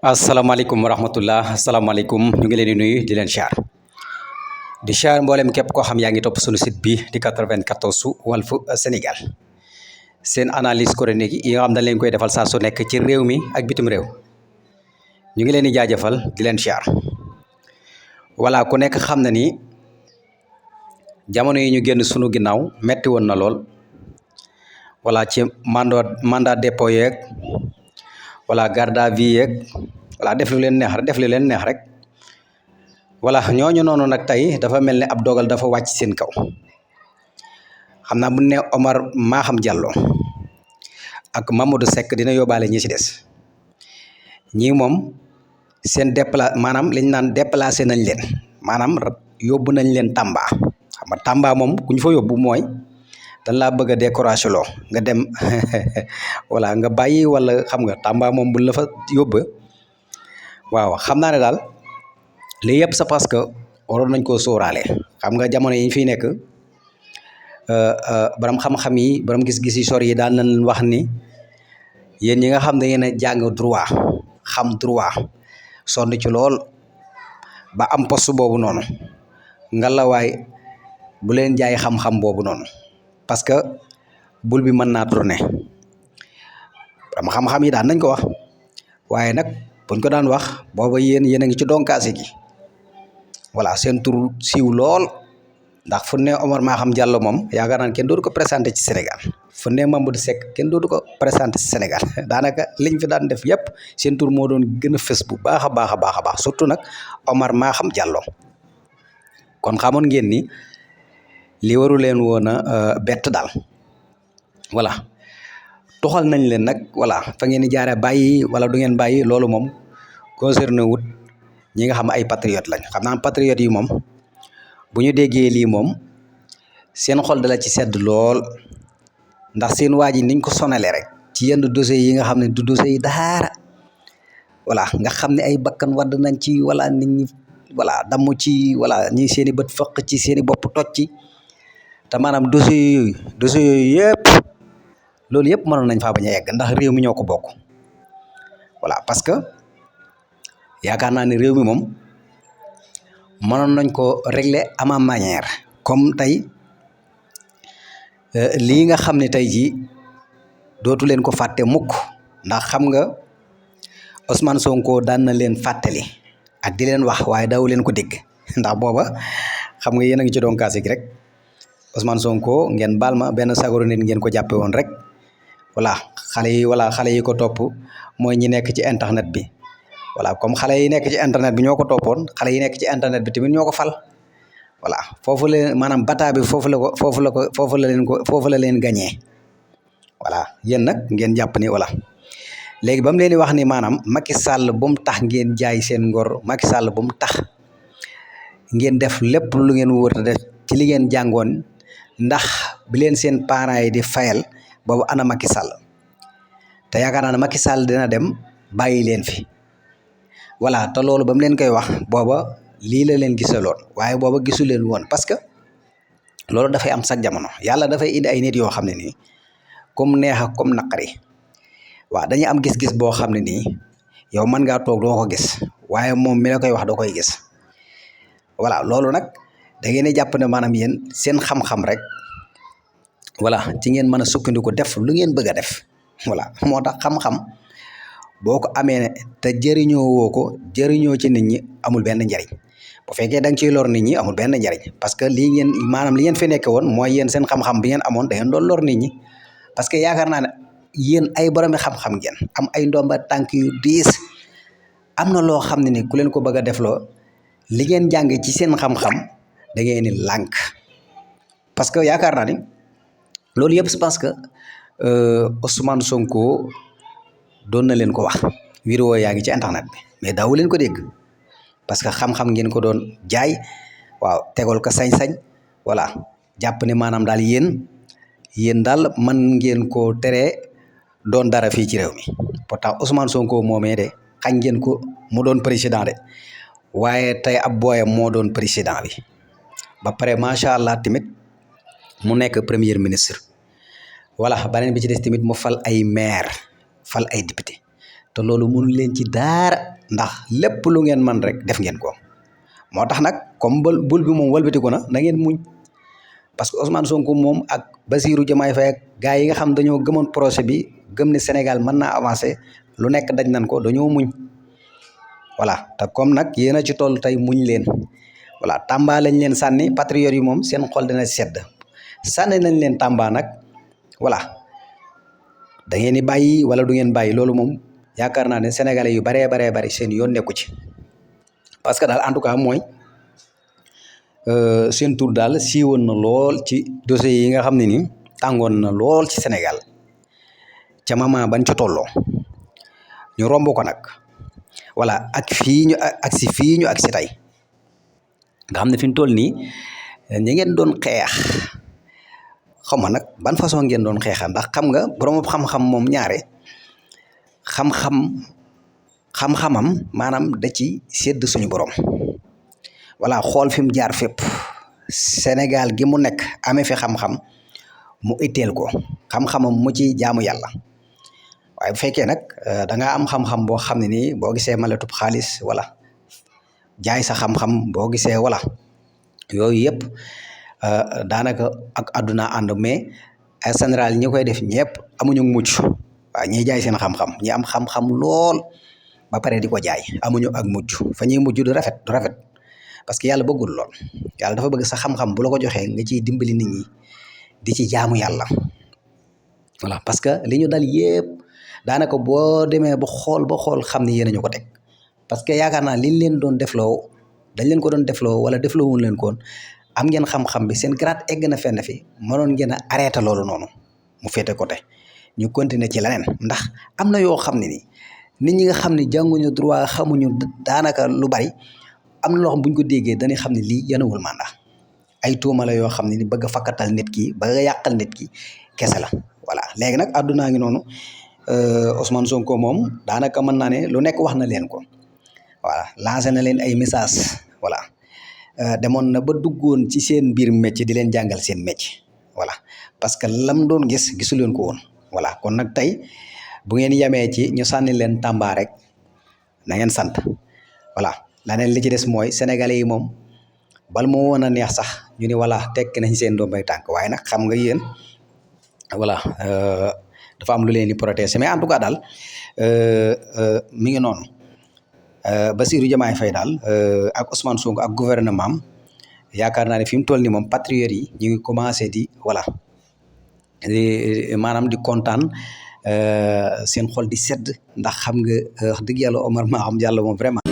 asalaamaaleykum wa rahmatullah asalaamaaleykum ñu ngi leen di nuyu di leen char mboolem képp koo xam yaa ngi topp sunu site bi di 94 su Walf Sénégal seen analyse chronique yi nga xam dañ leen koy defal saa su nekk ci réew mi ak bitim réew ñu ngi leen di jaajëfal di leen char voilà ku nekk xam na ni jamono yi ñu génn sunu ginnaaw metti woon na lool voilà ci mandat dépôt yeeg voilà garde à vue yeeg voilà def lu leen neex rek voilà ñooñu noonu nag tey dafa mel ne ab dogal dafa wàcc seen kaw xam naa bu ne Omar Maham Diallo ak Mamadou Seck dina yóbbaale ñi ci des ñii moom seen maanaam liñ naan déplacé nañ leen maanaam yóbbu nañ leen Tamba xam nga Tamba moom ku ñu fa yóbbu mooy dañ laa bëgg a découragé loo nga dem voilà nga bàyyi wala xam nga Tamba moom buñ la fa yóbbu waaw xam naa ne daal lii yëpp c'est parce que waroon nañ koo sóoraale xam nga jamono yi ñu fiy nekk borom xam-xam yi borom gis-gis yi sori yi daal nañ wax ni yéen ñi nga xam ne yéen a jàng droit xam droit sonn ci lool ba am poste boobu noonu ngalawaay bu leen jaay xam-xam boobu noonu parce que bul bi mën naa tourner borom xam-xam yi daan nañ ko wax waaye nag buñ ko daan wax booba yéen a ngi ci donkaase gi voilà seen tur siiw lool ndax fu ne Omar Maham Diallo moom yaakaar naa kenn dootu ko présenté ci Sénégal fu ne Mamadou Seck kenn dootu ko présenté ci Sénégal daanaka liñ fi daan def yëpp seen tur moo doon gën a fës bu baax a baax surtout nag Omar Maham Diallo kon xamoon ngeen ni li waru leen woon a bett daal voilà toxal nañ leen nag voilà fa ngeen di jaaree bàyyi wala du ngeen bàyyi loolu moom concerné wut ñi nga xam ay patriote lañ xam naa patriote yi moom bu ñu déggee lii moom seen xol dala ci sedd lool ndax seen waa ji niñ ko sonalee rek ci yenn dossiers yi nga xam ne du dossiers yi daara voilà nga xam ne ay bakkan wadd nañ ci wala nit ñi voilà damm ci voilà ñi seen i bët fëq ci seen i bopp toj ci te maanaam dossiers yooyu yëpp loolu yëpp mënoon nañ faa bañ a yegg ndax réew mi ñoo ko bokk voilà parce que yaakaar naa ne réew mi moom mënoon nañ ko régler à ma manière comme tey lii nga xam ne tey jii dootu leen ko fàtte mukk ndax xam nga Ousmane Sonko daan na leen fàttali ak di leen wax waaye daw leen ko dégg ndax booba xam nga yéen a ngi ci doon kaase gi rek Ousmane Sonko ngeen baal ma benn sagaru nit ngeen ko jàppe woon rek voilà xale yi ko topp mooy ñi nekk ci internet bi voilà comme xale yi nekk ci internet bi ñoo ko toppoon xale yi nekk ci internet bi tamit ñoo ko fal voilà foofu la maanaam bata bi foofu la leen gañee voilà yéen nag ngeen jàpp ni voilà léegi ba mu leen di wax ni maanaam Macky Sall bu mu tax ngeen jaay seen ngor Macky Sall bu mu tax ngeen def lépp lu ngeen wër a def ci li ngeen jàngoon ndax bi leen seen parents yi di fayal boobu ana Macky Sall te yaakaar naa ne Macky Sall dina dem bàyyi leen fi voilà te loolu ba mu leen koy wax booba lii la leen gisaloon waaye booba gisu leen woon parce que loolu dafay am sax jamono yàlla dafay indi ay nit yoo xam ne nii comme neex ak comme naqari waaw dañuy am gis-gis boo xam ne nii yow mën ngaa toog doo ko gis waaye moom mi la koy wax doo koy gis voilà loolu nag da ngeen di jàpp ne maanaam yéen seen xam-xam rek voilà ci ngeen mën a sukkandiku def lu ngeen bëgg a def voilà moo tax xam-xam boo ko amee te jëriñoo woo ko jëriñoo ci nit ñi amul benn njariñ bu fekkee da nga ciy lor nit ñi amul benn njariñ parce que lii ngeen maanaam li ngeen fi nekke woon mooy yéen seen xam-xam bi ngeen amoon da ngeen doon lor nit ñi parce que yaakaar naa ne yéen ay boromi xam-xam ngeen am ay ndomba tànk yu diis am na loo xam ne ni ku leen ko bëgg a defloo li ngeen jàng ci seen xam-xam da ngeen ni lànk parce que yaakaar naa ni loolu yëpp c'est parce que Ousmane Sonko doon na leen ko wax vidéo yaa ngi ci internet bi mais daawu leen ko dégg parce que xam-xam ngeen ko doon jaay waaw tegal ko sañ-sañ voilà jàpp ne maanaam daal yéen daal man ngeen ko teree doon dara fii ci réew mi pourtant Ousmane Sonko moomee de xañ ngeen ko mu doon président de waaye tey ab booyam moo doon président bi ba pare macha allah tamit mu nekk premier ministre voilà beneen bi ci des tamit mu fal ay maire fal ay député te loolu mënu leen ci dara ndax lépp lu ngeen man rek def ngeen ko moo tax nag comme bul bi moom walbatiku na ngeen muñ parce que Ousmane Sonko moom ak Bassirou Diomaye Faye ak gars yi nga xam dañoo gëmoon projet bi gëm ne Sénégal mën naa avancer lu nekk daj nañ ko dañoo muñ voilà te comme nag yéen a ci toll tey muñ leen voilà Tamba lañ leen sànni patriotes yi moom seen xol dina sedd sànni nañ leen Tamba nag voilà da ngeen di bàyyi wala du ngeen bàyyi loolu moom yaakaar naa ne sénégalais yu baree bari seen yoon nekku ci parce que daal en tout cas mooy seen tur daal siiwoon na lool ci dossier yi nga xam ne ni tàngoon na lool ci Sénégal ca moment ban ca tolloo ñu romb ko nag voilà ak fii ñu ak si tey nga xam ne fi mu toll nii ñi ngeen doon xeex xaw ma nag ban façon ngeen doon xeexa ndax xam nga borom xam-xam moom ñaare xam-xamam maanaam da ci sédd suñu borom voilà xool fi mu jaar fépp Sénégal gi mu nekk amee fi xam-xam mu itteel ko xam-xamam mu ci jaamu yàlla waaye bu fekkee nag da nga am xam-xam boo xam ne nii boo gisee maletub xaalis wala jaay sa xam-xam boo gisee wala yooyu yëpp daanaka ak àdduna ànd mais en général ñi koy def ñëpp amuñu mucc waaw ñiy jaay seen xam-xam ñi am xam-xam lool ba pare di ko jaay amuñu ak mucc fa ñuy mujj du rafet parce que yàlla bëggul lool yàlla dafa bëgg sa xam-xam bu la ko joxee nga ciy dimbali nit ñi di ci jaamu yàlla voilà parce que li ñu dal yëpp daanaka boo demee ba xool xam ne yéen a ñu ko teg parce que yaakaar naa liñ leen doon defloo dañ leen ko doon defloo wala defloo wuñ leen koon am ngeen xam-xam bi seen grade egg na fenn fi mënoon ngeen a arrêté loolu noonu mu féete côté ñu continuer ci leneen ndax am na yoo xam ne ni nit ñi nga xam ne jànguñu droit xamuñu daanaka lu bari am na loo xam bu ñu ko déggee dañuy xam ne lii yanawul mandat ay tuuma la yoo xam ne ni bëgg a fakkatal nit ki bëgg a yàqal nit ki kese la voilà léegi nag àddunaa ngi noonu Ousmane Sonko moom daanaka mën naa ne lu nekk wax na leen ko voilà lancé na leen ay message voilà demoon na ba duggoon ci seen biir métier di leen jàngal seen métier voilà parce que lam doon gisu leen ko woon voilà kon nag tey bu ngeen yemee ci ñu sànni leen Tamba rek na ngeen sant voilà laneen li ci des mooy sénégalais yi moom bal moo woon a neex sax ñu ni voilà tekk nañ seen doom bay tànk waaye nag xam nga yéen voilà dafa am lu leen di protéger mais en tout cas daal mi ngi noonu Bassirou Diomaye Faye daal ak Ousmane Sonko ak gouvernement am yaakaar naa ne fi mu toll nii moom patriotes yi ñu ngi commencé di voilà maanaam di kontaan seen xol di sedd ndax xam nga wax dëgg yàlla Omar Maham Diallo moom vraiment